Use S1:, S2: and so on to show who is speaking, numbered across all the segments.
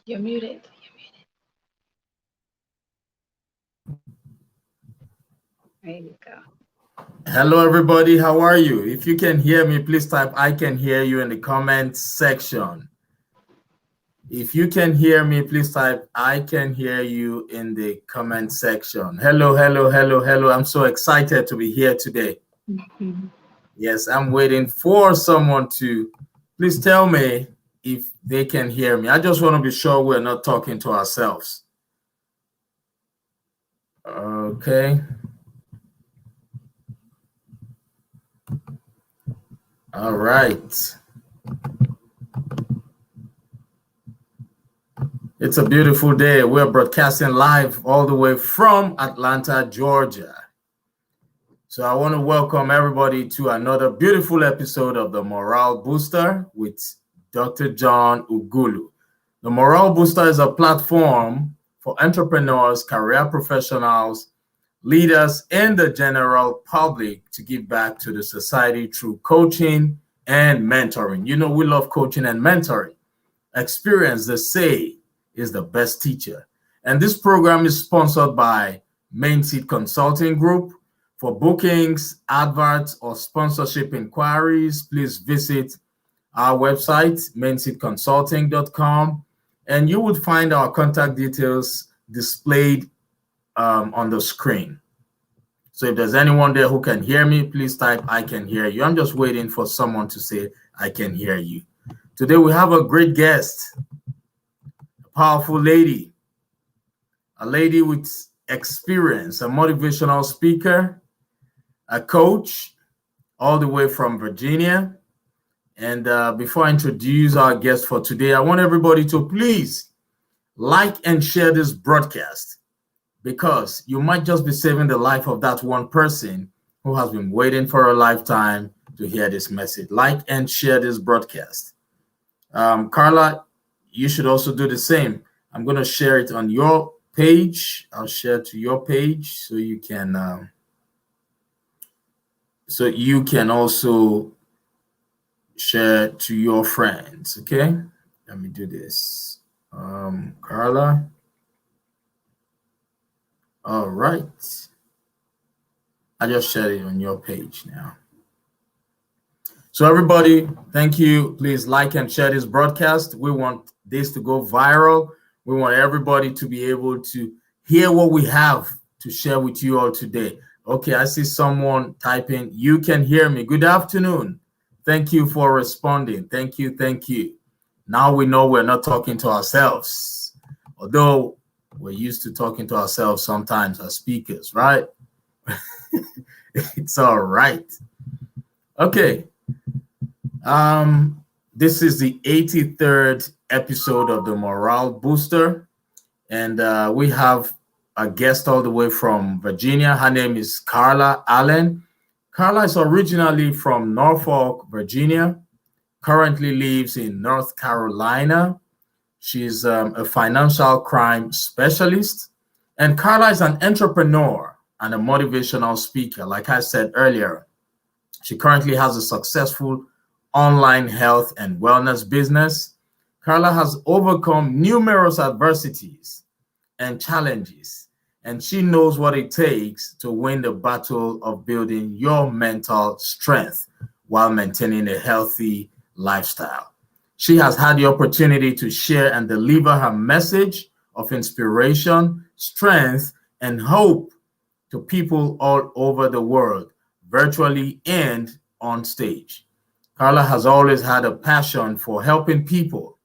S1: You're muted. There you go.
S2: Hello, everybody. How are you? If you can hear me, please type "I can hear you" in the comment section. If you can hear me, please type "I can hear you" in the comment section. Hello, hello, hello, hello. I'm so excited to be here today. Yes, I'm waiting for someone to please tell me if they can hear me. I just want to be sure we're not talking to ourselves. Okay. All right. It's a beautiful day. We're broadcasting live all the way from Atlanta, Georgia. So I want to welcome everybody to another beautiful episode of the Morale Booster with Dr. John Ughulu. The Morale Booster is a platform for entrepreneurs, career professionals, leaders, and the general public to give back to the society through coaching and mentoring. You know, we love coaching and mentoring. Experience, they say, is the best teacher. And this program is sponsored by Mainseed Consulting Group. For bookings, adverts, or sponsorship inquiries, please visit our website, mainseedconsulting.com, and you would find our contact details displayed on the screen. So if there's anyone there who can hear me, please type "I can hear you." I'm just waiting for someone to say "I can hear you." Today we have a great guest, a powerful lady, a lady with experience, a motivational speaker, a coach, all the way from Virginia. And before I introduce our guest for today, I want everybody to please like and share this broadcast, because you might just be saving the life of that one person who has been waiting for a lifetime to hear this message. Like and share this broadcast. Carla, you should also do the same. I'm going to share it on your page. I'll share to your page so you can also share to your friends. Okay, let me do this. Carla. All right. I just shared it on your page now. So everybody, thank you. Please like and share this broadcast. We want this to go viral. We want everybody to be able to hear what we have to share with you all today. Okay, I see someone typing, "You can hear me. Good afternoon. Thank you for responding. Thank you. Thank you." Now we know we're not talking to ourselves, although we're used to talking to ourselves sometimes as speakers, right? It's all right. Okay. This is the 83rd episode of the Morale Booster, and we have a guest all the way from Virginia. Her name is Carla Allen. Carla is originally from Norfolk, Virginia, currently lives in North Carolina. She's a financial crime specialist, and Carla is an entrepreneur and a motivational speaker. Like I said earlier, she currently has a successful online health and wellness business. Carla has overcome numerous adversities and challenges, and she knows what it takes to win the battle of building your mental strength while maintaining a healthy lifestyle. She has had the opportunity to share and deliver her message of inspiration, strength, and hope to people all over the world, virtually and on stage. Carla has always had a passion for helping people.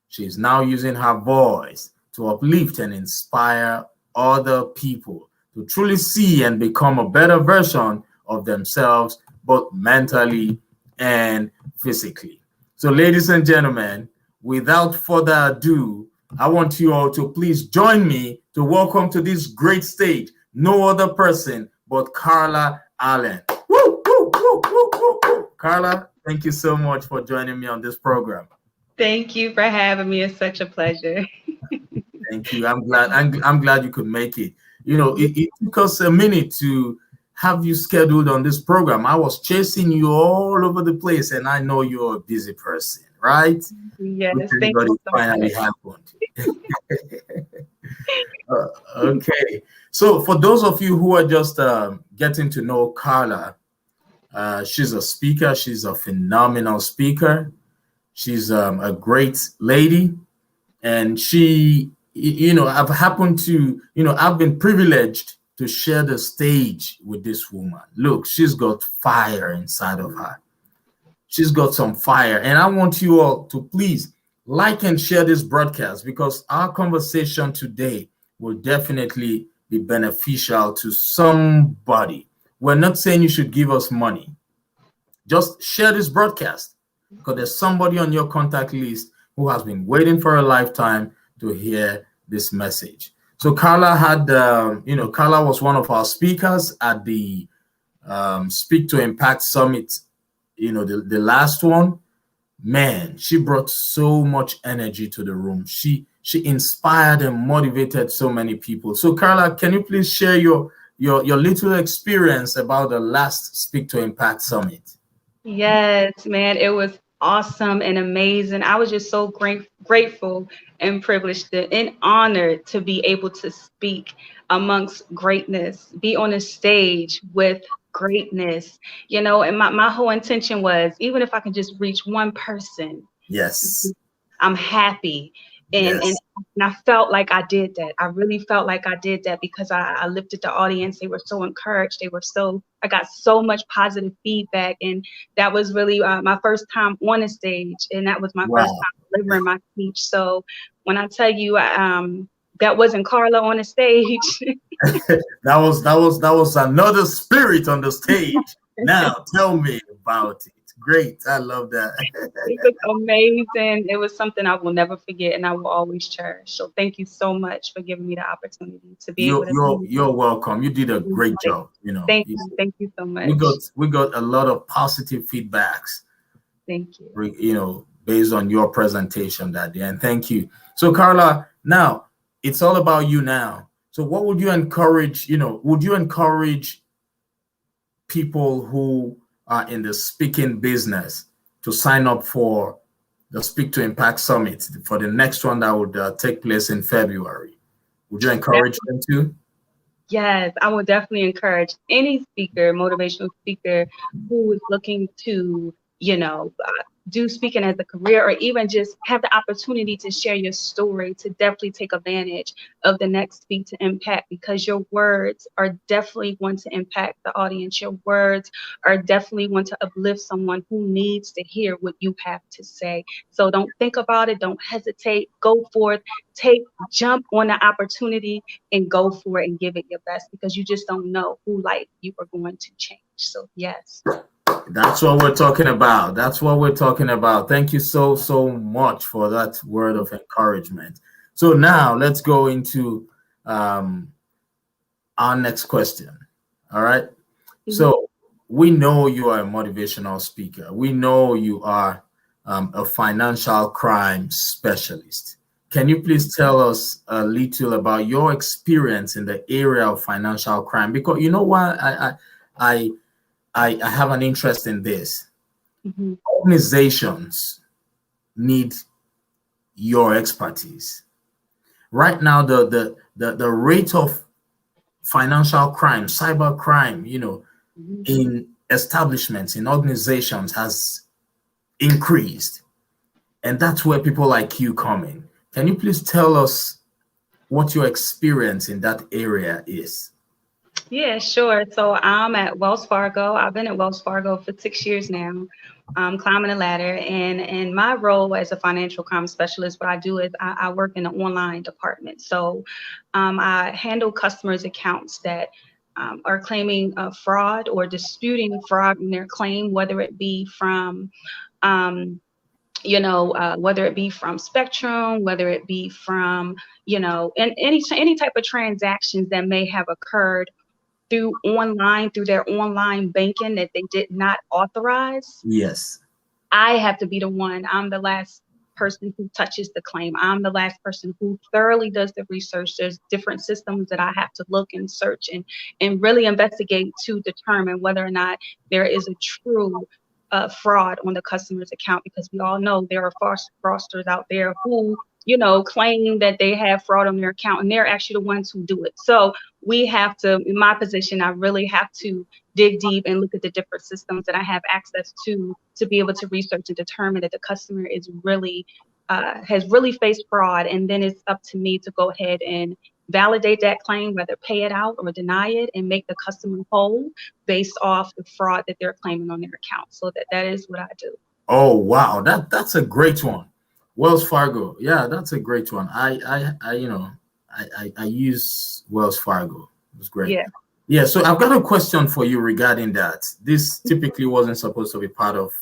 S2: She is now using her voice to uplift and inspire other people to truly see and become a better version of themselves, both mentally and physically. So, ladies and gentlemen, without further ado, I want you all to please join me to welcome to this great stage no other person but Carla Allen. Woo, woo, woo, woo, woo, woo. Carla, thank you so much for joining me on this program.
S1: Thank you for having me. It's such a pleasure.
S2: Thank you. I'm glad. I'm glad you could make it. You know, it took us a minute to have you scheduled on this program? I was chasing you all over the place, and I know you're a busy person, right? Which
S1: Yes, thank
S2: everybody
S1: you so
S2: finally
S1: much.
S2: happened. Okay. So for those of you who are just getting to know Carla, she's a speaker. She's a phenomenal speaker. She's a great lady. And she, I've happened to, I've been privileged to share the stage with this woman. Look, she's got fire inside of her. She's got some fire. And I want you all to please like and share this broadcast, because our conversation today will definitely be beneficial to somebody. We're not saying you should give us money. Just share this broadcast, because there's somebody on your contact list who has been waiting for a lifetime to hear this message. So Carla Carla was one of our speakers at the Speak to Impact Summit, the last one. Man, she brought so much energy to the room. She inspired and motivated so many people. So Carla, can you please share your little experience about the last Speak to Impact Summit?
S1: Yes, man, it was awesome and amazing. I was just so grateful and privileged and honored to be able to speak amongst greatness, be on a stage with greatness, and my whole intention was, even if I can just reach one person,
S2: Yes.
S1: I'm happy. And
S2: Yes.
S1: and I felt like I did that. I really felt like I did that because I lifted the audience. They were so encouraged. I got so much positive feedback. And that was really my first time on a stage. And that was my first
S2: Wow.
S1: time delivering my speech. So when I tell you, that wasn't Carla on the stage.
S2: That was another spirit on the stage. Now tell me about it. Great. I love that.
S1: It was amazing. It was something I will never forget and I will always cherish. So thank you so much for giving me the opportunity to be
S2: You're
S1: able to
S2: you're
S1: be.
S2: you're welcome. You did a great job.
S1: Thank you so
S2: We got
S1: much.
S2: we got a lot of positive feedbacks,
S1: Thank you.
S2: based on your presentation that day. And thank you. So Carla, now it's all about you now. So what would you encourage, would you encourage people who are in the speaking business to sign up for the Speak to Impact Summit, for the next one that would take place in February? Would you encourage them to?
S1: Yes, I would definitely encourage any speaker, motivational speaker, who is looking to, do speaking as a career or even just have the opportunity to share your story, to definitely take advantage of the next Speak to Impact, because your words are definitely going to impact the audience. Your words are definitely going to uplift someone who needs to hear what you have to say. So don't think about it. Don't hesitate. Go forth. Jump on the opportunity and go for it and give it your best, because you just don't know who life you are going to change. So yes.
S2: That's what we're talking about. That's what we're talking about. Thank you so much for that word of encouragement. So now let's go into our next question. All right.
S1: Mhm.
S2: So we know you are a motivational speaker. We know you are a financial crime specialist. Can you please tell us a little about your experience in the area of financial crime? Because you know what, I I have an interest in this.
S1: Mhm.
S2: Organizations need your expertise. Right now, the rate of financial crime, cyber crime,
S1: Mhm.
S2: in establishments, in organizations has increased. And that's where people like you come in. Can you please tell us what your experience in that area is?
S1: Yeah, sure. So I'm at Wells Fargo. I've been at Wells Fargo for 6 years now. I'm climbing the ladder, and in my role as a financial crime specialist, what I do is I work in the online department. So I handle customers' accounts that are claiming fraud or disputing fraud in their claim, whether it be from um, whether it be from Spectrum, whether it be from, and any type of transactions that may have occurred through their online banking that they did not authorize.
S2: Yes.
S1: I have to be the one. I'm the last person who touches the claim. I'm the last person who thoroughly does the research. There's different systems that I have to look and search and really investigate to determine whether or not there is a true fraud on the customer's account, because we all know there are fraudsters out there who, claim that they have fraud on their account, and they're actually the ones who do it. So we have to, in my position, I really have to dig deep and look at the different systems that I have access to be able to research and determine that the customer is really has really faced fraud. And then it's up to me to go ahead and validate that claim, whether pay it out or deny it, and make the customer whole based off the fraud that they're claiming on their account. So that is what I do.
S2: Oh wow, that's a great one. Wells Fargo, yeah, that's a great one. I use Wells Fargo. It was great. Yeah. So I've got a question for you regarding that. This typically wasn't supposed to be part of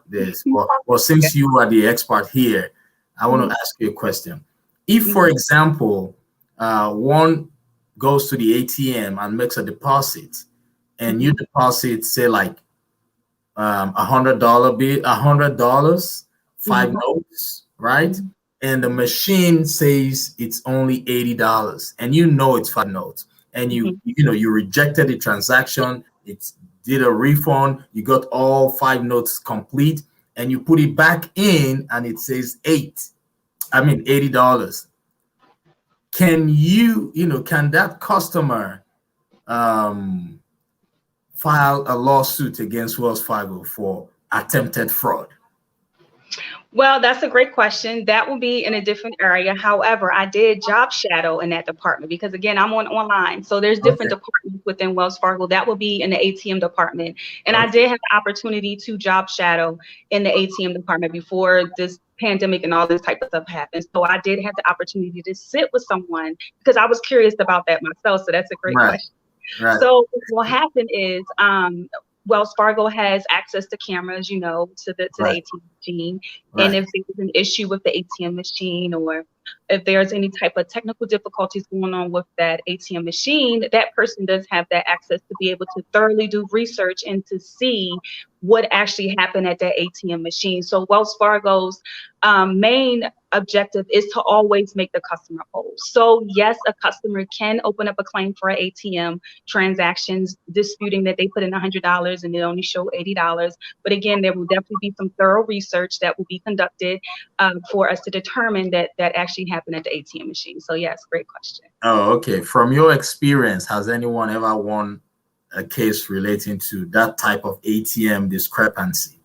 S2: this, but since you are the expert here, I want to ask you a question. If, for example, one goes to the ATM and makes a deposit, and you deposit, say, like $100 bill, $100, 5 notes, right? And the machine says it's only $80, and it's 5 notes, and you rejected the transaction. It did a refund. You got all 5 notes complete, and you put it back in, and it says $80. Can can that customer file a lawsuit against Wells Fargo for attempted fraud?
S1: Well, that's a great question. That will be in a different area. However, I did job shadow in that department because, again, I'm online. So there's different departments within Wells Fargo. That will be in the ATM department. And I did have the opportunity to job shadow in the ATM department before this pandemic and all this type of stuff happened. So I did have the opportunity to sit with someone because I was curious about that myself. So that's a great question. Right. So what will happen is Wells Fargo has access to cameras, to the ATM machine. Right. And if there's an issue with the ATM machine, or if there's any type of technical difficulties going on with that ATM machine, that person does have that access to be able to thoroughly do research and to see what actually happened at that ATM machine. So Wells Fargo's main objective is to always make the customer whole. So yes, a customer can open up a claim for an ATM transactions, disputing that they put in $100 and they only show $80. But again, there will definitely be some thorough research that will be conducted for us to determine that actually happened at the ATM machine. So yes, great question.
S2: Oh, okay. From your experience, has anyone ever won a case relating to that type of ATM discrepancy?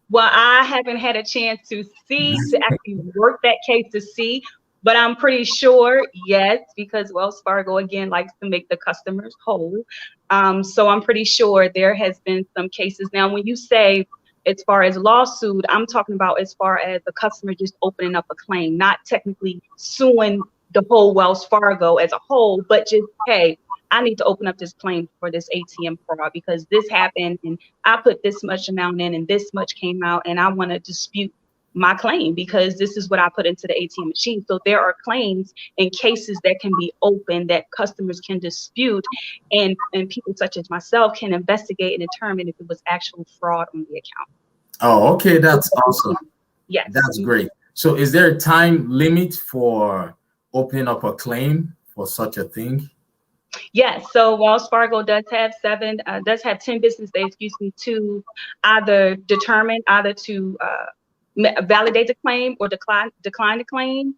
S1: Well, I haven't had a chance to actually work that case to see, but I'm pretty sure, yes, because Wells Fargo, again, likes to make the customers whole. So I'm pretty sure there has been some cases. Now, when you say as far as lawsuit, I'm talking about as far as the customer just opening up a claim, not technically suing the whole Wells Fargo as a whole, but just, hey, I need to open up this claim for this ATM fraud because this happened and I put this much amount in and this much came out, and I want to dispute my claim because this is what I put into the ATM machine. So there are claims and cases that can be open that customers can dispute, and people such as myself can investigate and determine if it was actual fraud on the account.
S2: Oh, okay. That's awesome.
S1: Yes.
S2: That's great. So is there a time limit for opening up a claim for such a thing?
S1: Yes, so Wells Fargo does have 10 business days, to either to validate the claim or decline the claim.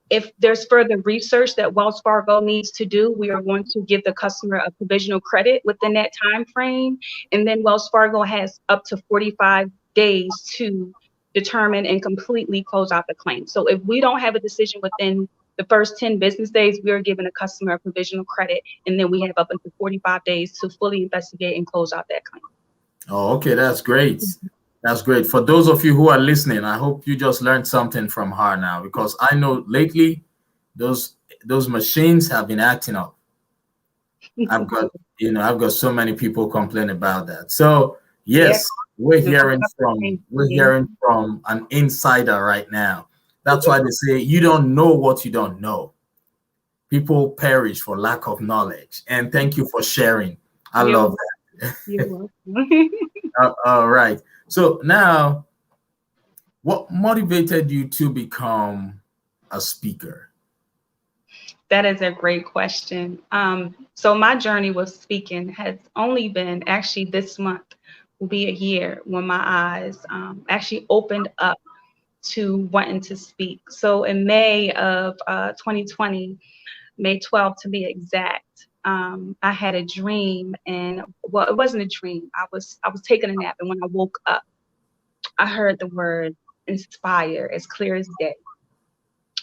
S1: If there's further research that Wells Fargo needs to do, we are going to give the customer a provisional credit within that time frame. And then Wells Fargo has up to 45 days to determine and completely close out the claim. So if we don't have a decision within the first 10 business days, we are giving a customer a provisional credit, and then we have up until 45 days to fully investigate and close out that claim.
S2: Oh, okay, that's great. That's great. For those of you who are listening, I hope you just learned something from her now, because I know lately those machines have been acting up. I've got so many people complain about that. So yes, we're hearing from an insider right now. That's why they say you don't know what you don't know. People perish for lack of knowledge. And thank you for sharing. I love that.
S1: You're welcome.
S2: All right. So now, What motivated you to become a speaker?
S1: That is a great question. So my journey with speaking has only been, actually this month will be a year when my eyes actually opened up to wanting to speak. So in May of 2020, May 12th to be exact, I had a dream, and well, it wasn't a dream. I was taking a nap, and when I woke up, I heard the word inspire as clear as day.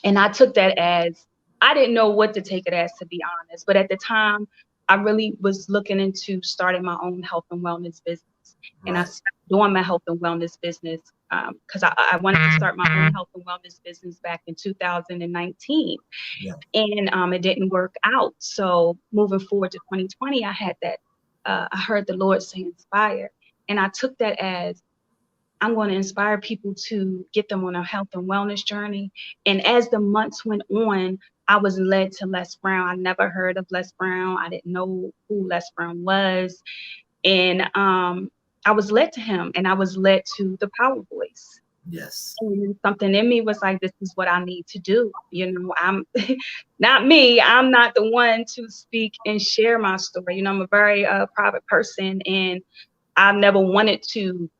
S1: And I took that as, I didn't know what to take it as, to be honest. But at the time, I really was looking into starting my own health and wellness business. And I
S2: Right.
S1: started doing my health and wellness business because I wanted to start my own health and wellness business back in 2019.
S2: Yeah.
S1: And it didn't work out. So moving forward to 2020, I had that. I heard the Lord say inspire. And I took that as, I'm going to inspire people to get them on a health and wellness journey. And as the months went on, I was led to Les Brown. I never heard of Les Brown. I didn't know who Les Brown was. And I was led to him, and I was led to the Power Voice.
S2: Yes.
S1: And something in me was like, this is what I need to do. I'm not me. I'm not the one to speak and share my story. I'm a very private person, and I've never wanted to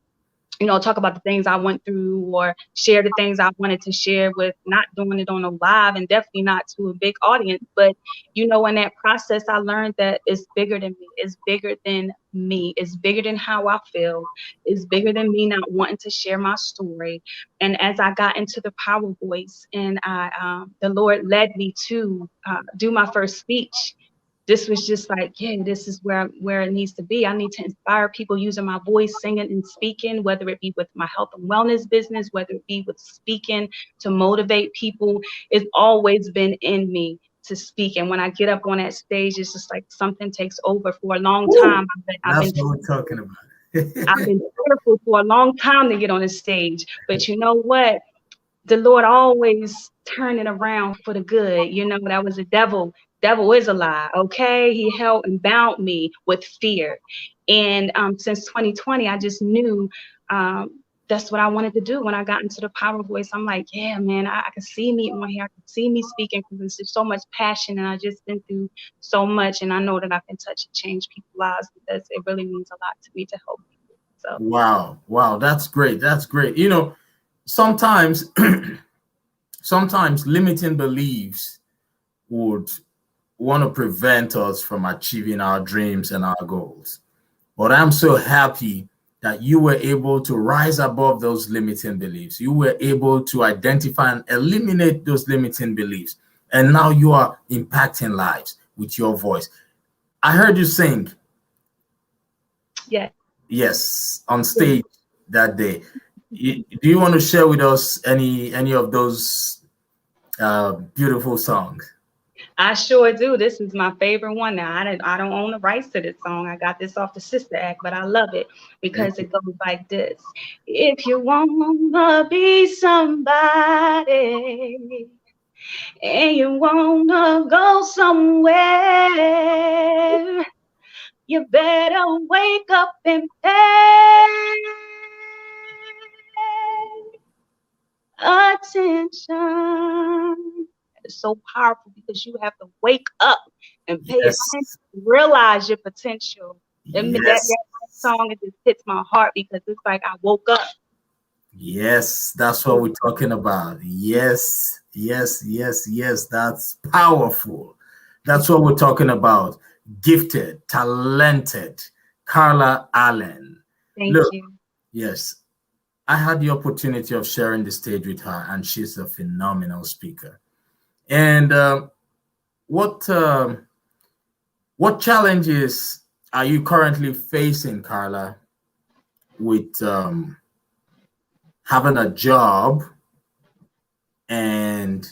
S1: talk about the things I went through or share the things I wanted to share, with not doing it on a live, and definitely not to a big audience. But, in that process, I learned that it's bigger than me. It's bigger than me. It's bigger than how I feel. It's bigger than me not wanting to share my story. And as I got into the Power Voice, and the Lord led me to do my first speech, this was just like, yeah, this is where it needs to be. I need to inspire people using my voice, singing and speaking, whether it be with my health and wellness business, whether it be with speaking to motivate people. It's always been in me to speak. And when I get up on that stage, it's just like something takes over. For a long
S2: Woo!
S1: time, I've
S2: That's
S1: been
S2: what we're talking
S1: I've
S2: about.
S1: been fearful for a long time to get on the stage. But you know what? The Lord always turn it around for the good. That was the devil. Devil is a lie. Okay. He held and bound me with fear. And since 2020, I just knew that's what I wanted to do. When I got into the Power Voice, I'm like, yeah, man, I can see me on here. I can see me speaking, because there's just so much passion, and I just been through so much. And I know that I can touch and change people's lives, because it really means a lot to me to help people. So.
S2: Wow. That's great. That's great. Sometimes, sometimes limiting beliefs would want to prevent us from achieving our dreams and our goals. But I'm so happy that you were able to rise above those limiting beliefs. You were able to identify and eliminate those limiting beliefs. And now you are impacting lives with your voice. I heard you sing.
S1: Yeah.
S2: Yes, on stage that day. Do you want to share with us any of those beautiful songs?
S1: I sure do. This is my favorite one. Now, I don't own the rights to this song. I got this off the Sister Act, but I love it because it goes like this. If you wanna be somebody and you wanna go somewhere, you better wake up and pay attention. It's so powerful, because you have to wake up and pay
S2: Yes,
S1: attention, realize your potential. And
S2: yes,
S1: that song, it just hits my heart, because it's like I woke up.
S2: yes. That's what we're talking about. Yes. That's powerful. That's what we're talking about. Gifted, talented, Carla Allen.
S1: Thank
S2: Look,
S1: you.
S2: yes, I had the opportunity of sharing the stage with her, and she's a phenomenal speaker. And what what challenges are you currently facing, Carla, with having a job and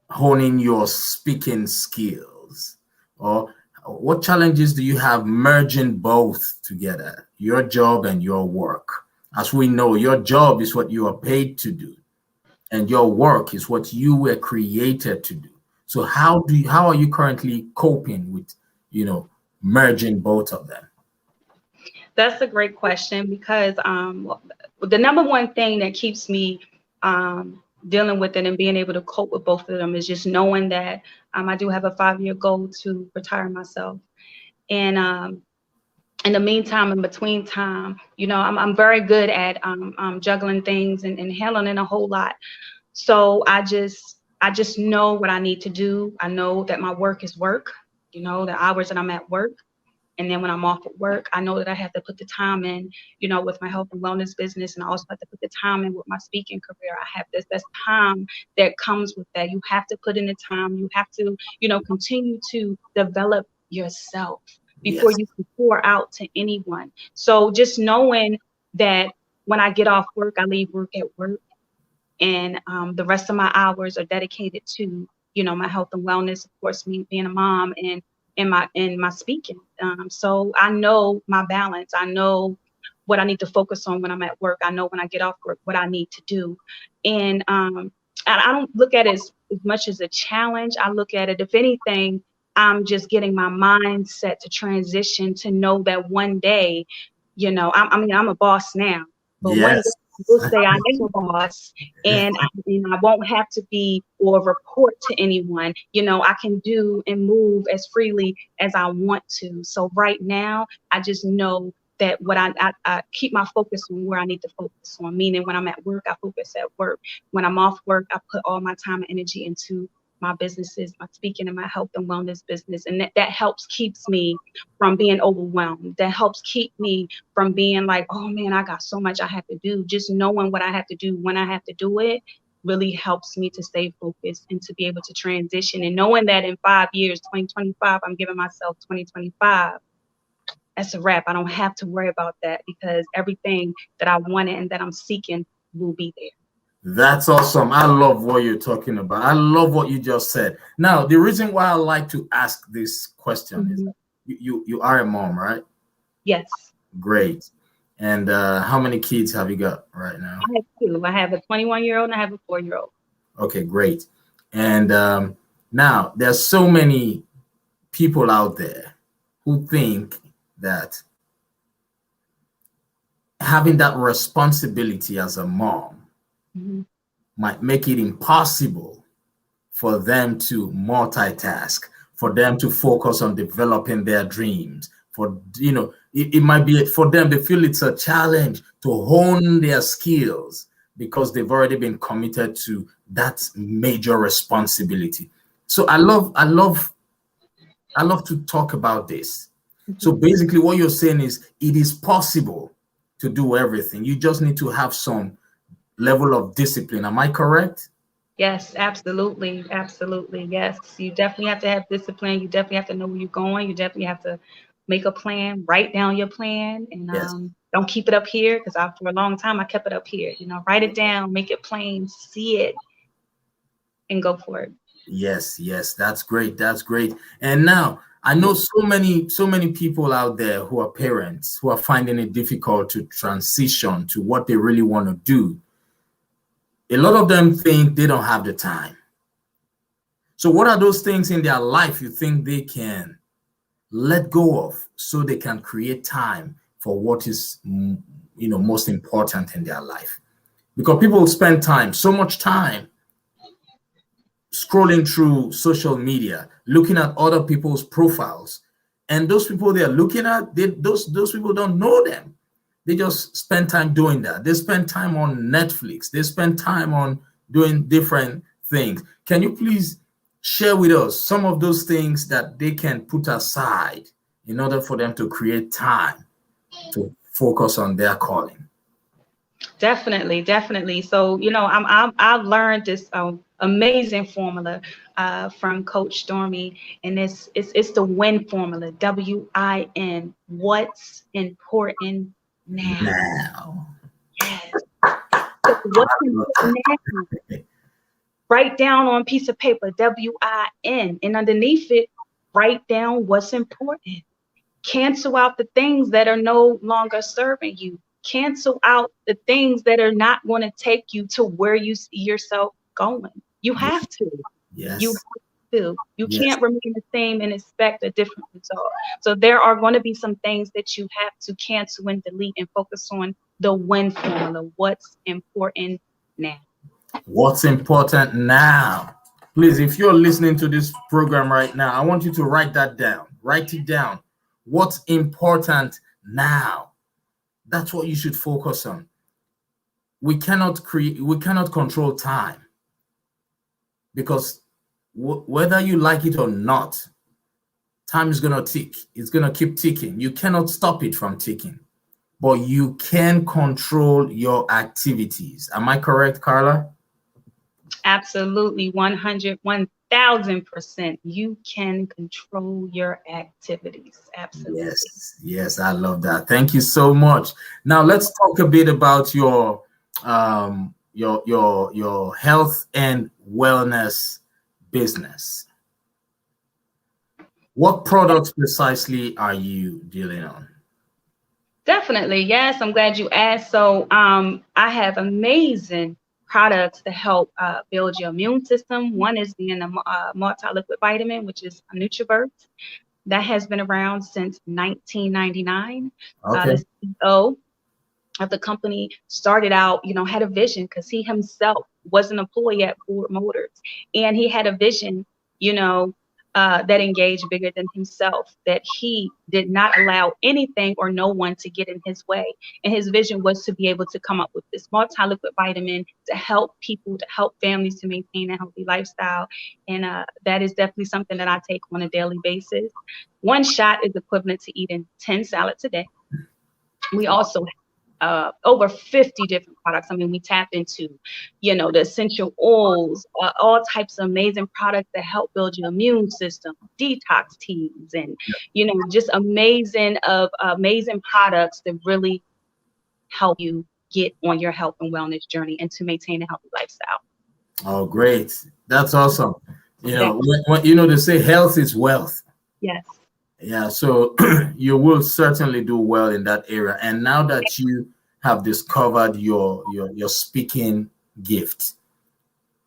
S2: honing your speaking skills? Or what challenges do you have merging both together, your job and your work? As we know, your job is what you are paid to do, and your work is what you were created to do. So how are you currently coping with, merging both of them?
S1: That's a great question, because the number one thing that keeps me dealing with it and being able to cope with both of them is just knowing that I do have a 5-year goal to retire myself. And in the meantime, in between time, I'm very good at juggling things and handling a whole lot. So I just know what I need to do. I know that my work is work, the hours that I'm at work. And then when I'm off at work, I know that I have to put the time in, with my health and wellness business. And I also have to put the time in with my speaking career. I have this time that comes with that. You have to put in the time. You have to, continue to develop yourself before
S2: Yes.
S1: you can pour out to anyone. So just knowing that when I get off work, I leave work at work. And the rest of my hours are dedicated to my health and wellness, of course, me being a mom, and in my speaking. So I know my balance. I know what I need to focus on when I'm at work. I know when I get off work what I need to do. And I don't look at it as much as a challenge. I look at it, if anything, I'm just getting my mindset to transition to know that one day, I'm a boss now, but one day
S2: Yes.
S1: will say I am a boss, and I won't have to be or report to anyone. I can do and move as freely as I want to. So right now, I just know that what I keep my focus on where I need to focus on, meaning when I'm at work, I focus at work. When I'm off work, I put all my time and energy into my businesses, my speaking and my health and wellness business. And that helps keeps me from being overwhelmed. That helps keep me from being like, oh man, I got so much I have to do. Just knowing what I have to do when I have to do it really helps me to stay focused and to be able to transition. And knowing that in 5 years, 2025, I'm giving myself 2025. That's a wrap. I don't have to worry about that because everything that I wanted and that I'm seeking will be there.
S2: That's awesome. I love what you're talking about. I love what you just said. Now, the reason why I like to ask this question is
S1: Mhm.
S2: you are a mom, right?
S1: Yes,
S2: Great. And how many kids have you got right now?
S1: I have two. I have a 21-year-old and I have a 4-year-old.
S2: Okay, great. And now there's so many people out there who think that having that responsibility as a mom
S1: Mhm.
S2: might make it impossible for them to multitask, for them to focus on developing their dreams. It might be for them, they feel it's a challenge to hone their skills because they've already been committed to that major responsibility. So I love to talk about this. So
S1: Mhm.
S2: basically what you're saying is it is possible to do everything. You just need to have some level of discipline. Am I correct?
S1: Yes, absolutely. Absolutely. Yes. You definitely have to have discipline. You definitely have to know where you're going. You definitely have to make a plan, write down your plan, and
S2: Yes.
S1: don't keep it up here because for a long time I kept it up here. Write it down, make it plain, see it, and go for it.
S2: Yes, yes, that's great. That's great. And now I know so many people out there who are parents who are finding it difficult to transition to what they really want to do. A lot of them think they don't have the time. So what are those things in their life you think they can let go of so they can create time for what is most important in their life? Because people spend time, so much time scrolling through social media, looking at other people's profiles, and those people they are looking at, those people don't know them. They just spend time doing that. They spend time on Netflix. They spend time on doing different things. Can you please share with us some of those things that they can put aside in order for them to create time to focus on their calling?
S1: Definitely, definitely. So, I've learned this amazing formula from Coach Stormy, and it's the WIN formula. WIN. What's important now?
S2: Now.
S1: Yes. So what's important now? Write down on a piece of paper, WIN, and underneath it, write down what's important. Cancel out the things that are no longer serving you. Cancel out the things that are not going to take you to where you see yourself going. You have to. You
S2: Yes.
S1: have to. You
S2: Yes.
S1: can't remain the same and expect a different result. So there are going to be some things that you have to cancel and delete and focus on the win formula. What's important now?
S2: What's important now? Please, if you're listening to this program right now, I want you to write that down. Write it down. What's important now? That's what you should focus on. We cannot control time, because whether you like it or not, time is going to tick. It's going to keep ticking. You cannot stop it from ticking, but you can control your activities. Am I correct, Carla?
S1: Absolutely, 100, 1000%. You can control your activities. Absolutely.
S2: Yes, I love that. Thank you so much. Now let's talk a bit about your health and wellness business. What products precisely are you dealing on?
S1: Definitely. Yes, I'm glad you asked. So I have amazing products to help build your immune system. One is being a multi-liquid vitamin, which is a NutriVert. That has been around since 1999.
S2: Okay.
S1: The CEO of the company started out, had a vision because he himself was an employee at Ford Motors, and he had a vision, that engaged bigger than himself, that he did not allow anything or no one to get in his way. And his vision was to be able to come up with this multi-liquid vitamin to help people, to help families to maintain a healthy lifestyle. And that is definitely something that I take on a daily basis. One shot is equivalent to eating 10 salads a day. We also over 50 different products. I mean, we tap into, the essential oils, all types of amazing products that help build your immune system, detox teas, and, just amazing products that really help you get on your health and wellness journey and to maintain a healthy lifestyle.
S2: Oh, great. That's awesome.
S1: Yeah.
S2: They say health is wealth.
S1: Yes.
S2: Yeah, so you will certainly do well in that area. And now that you have discovered your speaking gift,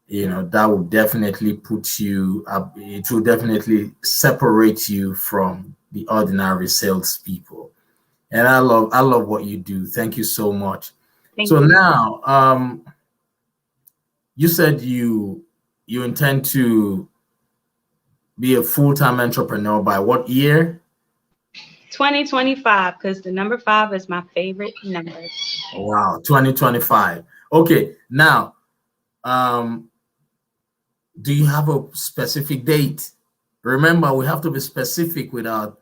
S2: that will definitely put you up. It will definitely separate you from the ordinary salespeople. And I love what you do. Thank you so much.
S1: Thank
S2: So
S1: you.
S2: now, you said you intend to be a full-time entrepreneur by what year?
S1: 2025, because the number 5 is my favorite number.
S2: Wow, 2025. Okay, now, do you have a specific date? Remember, we have to be specific with our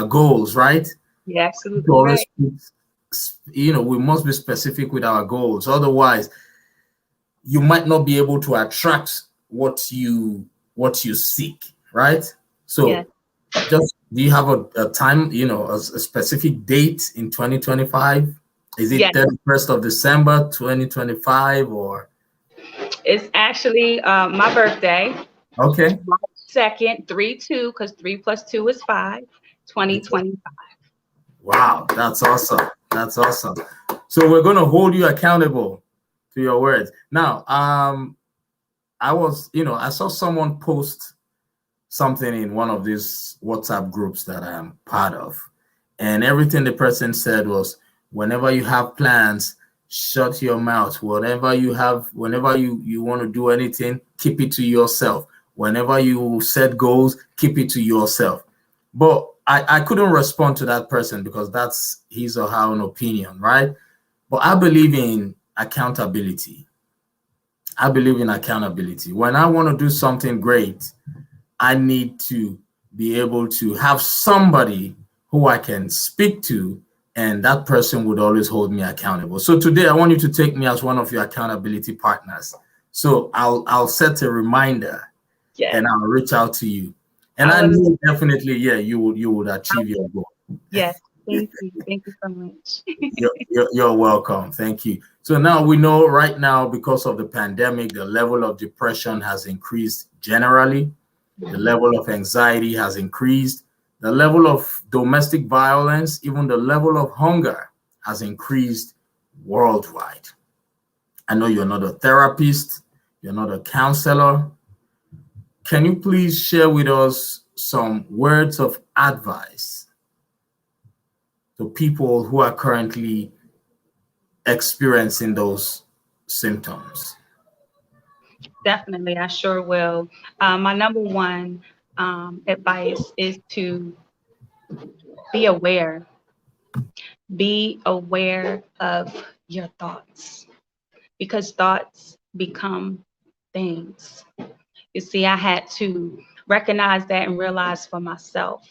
S2: goals, right?
S1: Yeah, absolutely right.
S2: We must be specific with our goals. Otherwise, you might not be able to attract what you seek, right? So
S1: Yes.
S2: just, do you have a time, a specific date in 2025? Is it
S1: Yes.
S2: 31st of December 2025, or?
S1: It's actually my birthday.
S2: Okay.
S1: March 2nd, 3/2, because 3 + 2 is 5, 2025.
S2: Wow, that's awesome. That's awesome. So we're going to hold you accountable to your words. Now, I saw someone post something in one of these WhatsApp groups that I am part of, and everything the person said was, whenever you have plans, shut your mouth. Whenever you want to do anything, keep it to yourself. Whenever you set goals, keep it to yourself. But I couldn't respond to that person because that's his or her own opinion, right? But I believe in accountability. When I want to do something great, I need to be able to have somebody who I can speak to, and that person would always hold me accountable. So today I want you to take me as one of your accountability partners. So I'll set a reminder, and I'll reach out to you. And I know definitely, you would achieve your goal.
S1: Yes, thank you. Thank you so much.
S2: You're welcome. Thank you. So now we know right now, because of the pandemic, the level of depression has increased generally. The level of anxiety has increased. The level of domestic violence, even the level of hunger, has increased worldwide. I know you're not a therapist, you're not a counselor. Can you please share with us some words of advice to people who are currently experiencing those symptoms?
S1: Definitely, I sure will. My number one advice is to be aware. Be aware of your thoughts because thoughts become things. You see, I had to recognize that and realize for myself.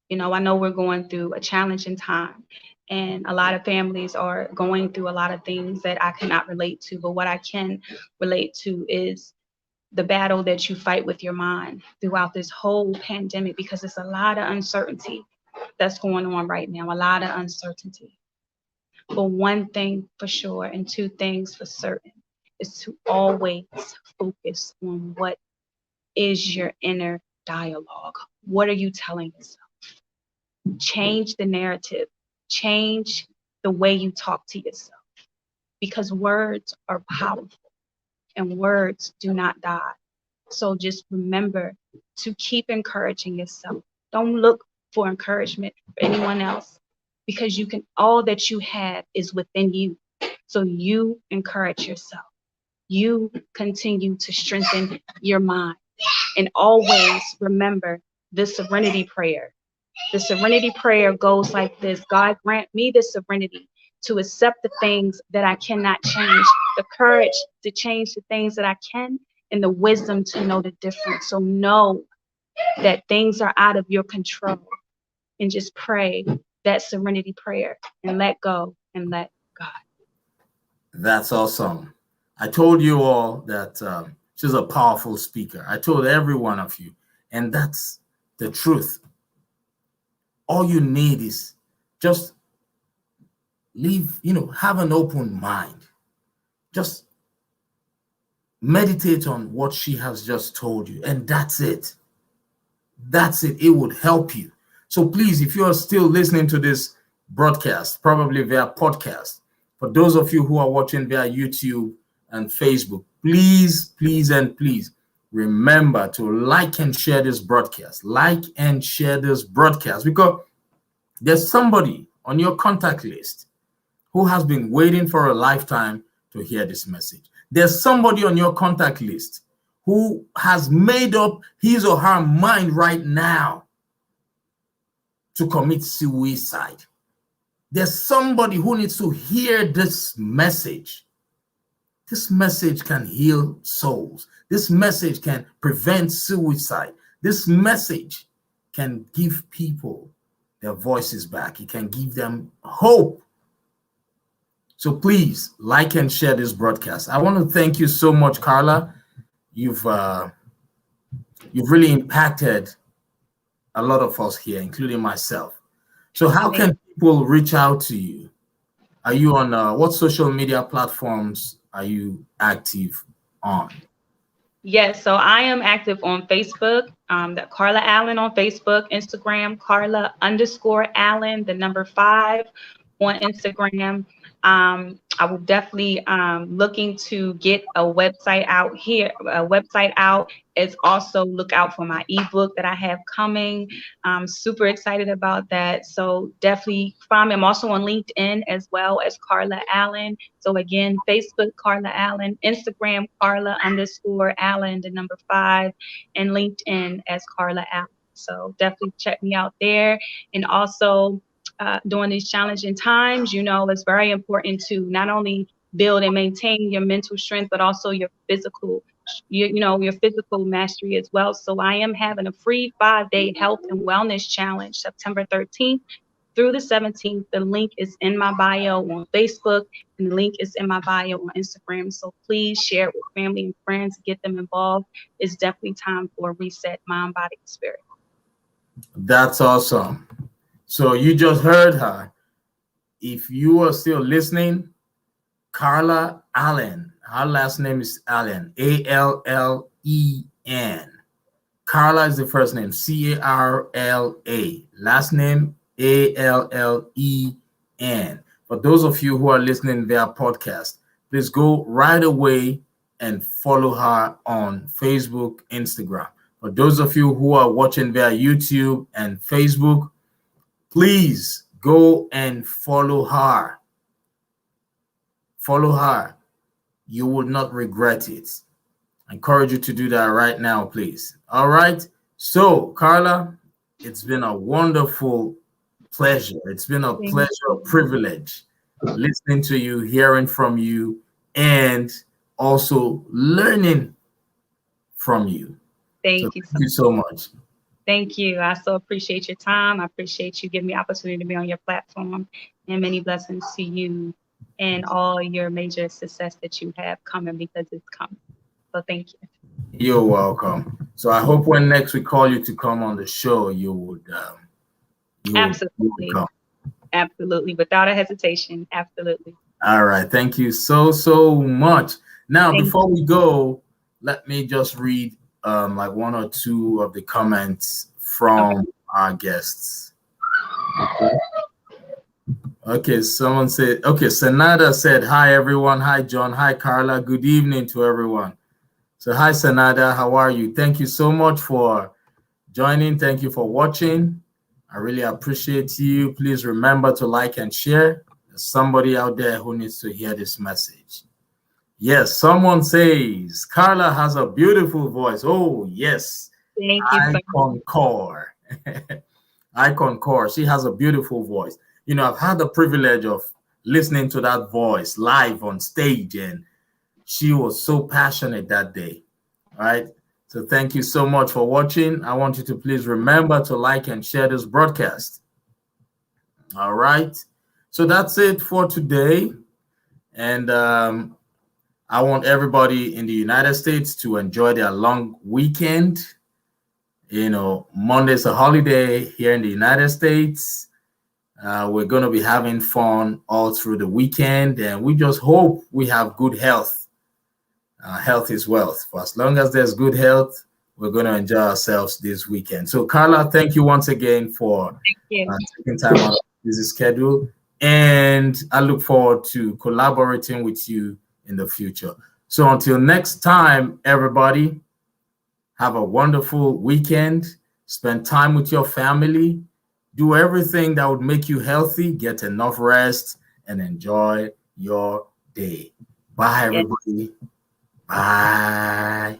S1: You know, I know we're going through a challenging time, and a lot of families are going through a lot of things that I cannot relate to. But what I can relate to is the battle that you fight with your mind throughout this whole pandemic, because it's a lot of uncertainty that's going on right now, a lot of uncertainty. But one thing for sure and two things for certain is to always focus on what is your inner dialogue. What are you telling yourself? Change the narrative, change the way you talk to yourself, because words are powerful and words do not die. So just remember to keep encouraging yourself. Don't look for encouragement for anyone else, because you can, all that you have is within you. So you encourage yourself. You continue to strengthen your mind, and always remember the Serenity Prayer. The Serenity Prayer goes like this: God, grant me the serenity to accept the things that I cannot change, the courage to change the things that I can, and the wisdom to know the difference. So know that things are out of your control, and just pray that Serenity Prayer and let go and let God.
S2: That's awesome. I told you all that she's a powerful speaker. I told every one of you, and that's the truth. All you need is just have an open mind. Just meditate on what she has just told you, and that's it. That's it. It would help you. So please, if you are still listening to this broadcast, probably via podcast, for those of you who are watching via YouTube and Facebook, please, please, and please remember to like and share this broadcast. Like and share this broadcast, because there's somebody on your contact list who has been waiting for a lifetime to hear this message. There's somebody on your contact list who has made up his or her mind right now to commit suicide. There's somebody who needs to hear this message. This message can heal souls. This message can prevent suicide. This message can give people their voices back. It can give them hope. So please like and share this broadcast. I want to thank you so much, Carla. You've really impacted a lot of us here, including myself. So how can people reach out to you? Are you on what social media platforms are you active on?
S1: Yes, so I am active on Facebook, that Carla Allen on Facebook, Instagram, Carla_Allen, the number 5 on Instagram. I will definitely looking to get a website out here, a website out. Is also look out for my ebook that I have coming. I'm super excited about that. So definitely find me. I'm also on LinkedIn as well as Carla Allen. So again, Facebook, Carla Allen, Instagram, Carla_Allen, the number 5, and LinkedIn as Carla Allen. So definitely check me out there. And also during these challenging times, it's very important to not only build and maintain your mental strength, but also your physical, your physical mastery as well. So I am having a free 5-day health and wellness challenge, September 13th through the 17th. The link is in my bio on Facebook, and the link is in my bio on Instagram. So please share it with family and friends, get them involved. It's definitely time for a reset, mind, body, and spirit.
S2: That's awesome. So you just heard her. If you are still listening, Carla Allen. Her last name is Allen, Allen. Carla is the first name, Carla. Last name, Allen. For those of you who are listening via podcast, please go right away and follow her on Facebook, Instagram. For those of you who are watching via YouTube and Facebook, please go and follow her. Follow her. You will not regret it. I encourage you to do that right now, please. All right. So, Carla, it's been a wonderful pleasure. It's been a
S1: Thank
S2: pleasure, a privilege listening to you, hearing from you, and also learning from you. So
S1: thank you
S2: thank you so much.
S1: Thank you. I so appreciate your time. I appreciate you giving me opportunity to be on your platform, and many blessings to you and all your major success that you have coming, because it's coming. So thank you.
S2: You're welcome. So I hope when next we call you to come on the show, you would
S1: Absolutely.
S2: come.
S1: Absolutely. Without a hesitation. Absolutely.
S2: All right. Thank you so much. Now,
S1: Thank
S2: before we go, let me just read like one or two of the comments
S1: Okay.
S2: from our guests. Okay. Okay, someone said, okay, Sanada said, hi everyone. Hi, John. Hi, Carla. Good evening to everyone. So, hi, Sanada. How are you? Thank you so much for joining. Thank you for watching. I really appreciate you. Please remember to like and share. There's somebody out there who needs to hear this message. Yes, someone says Carla has a beautiful voice. Oh, yes,
S1: Thank you
S2: I
S1: so much.
S2: concur. I concur. She has a beautiful voice. You know, I've had the privilege of listening to that voice live on stage, and she was so passionate that day. Right. So thank you so much for watching. I want you to please remember to like and share this broadcast. All right. So that's it for today. And I want everybody in the United States to enjoy their long weekend. You know, Monday's a holiday here in the United States. We're going to be having fun all through the weekend, and we just hope we have good health. Health is wealth. For as long as there's good health, we're going to enjoy ourselves this weekend. So, Carla, thank you once again for
S1: Thank you.
S2: taking time out of busy schedule, and I look forward to collaborating with you in the future. So, until next time, everybody, have a wonderful weekend. Spend time with your family. Do everything that would make you healthy. Get enough rest and enjoy your day. Bye,
S1: Yes.
S2: everybody. Bye.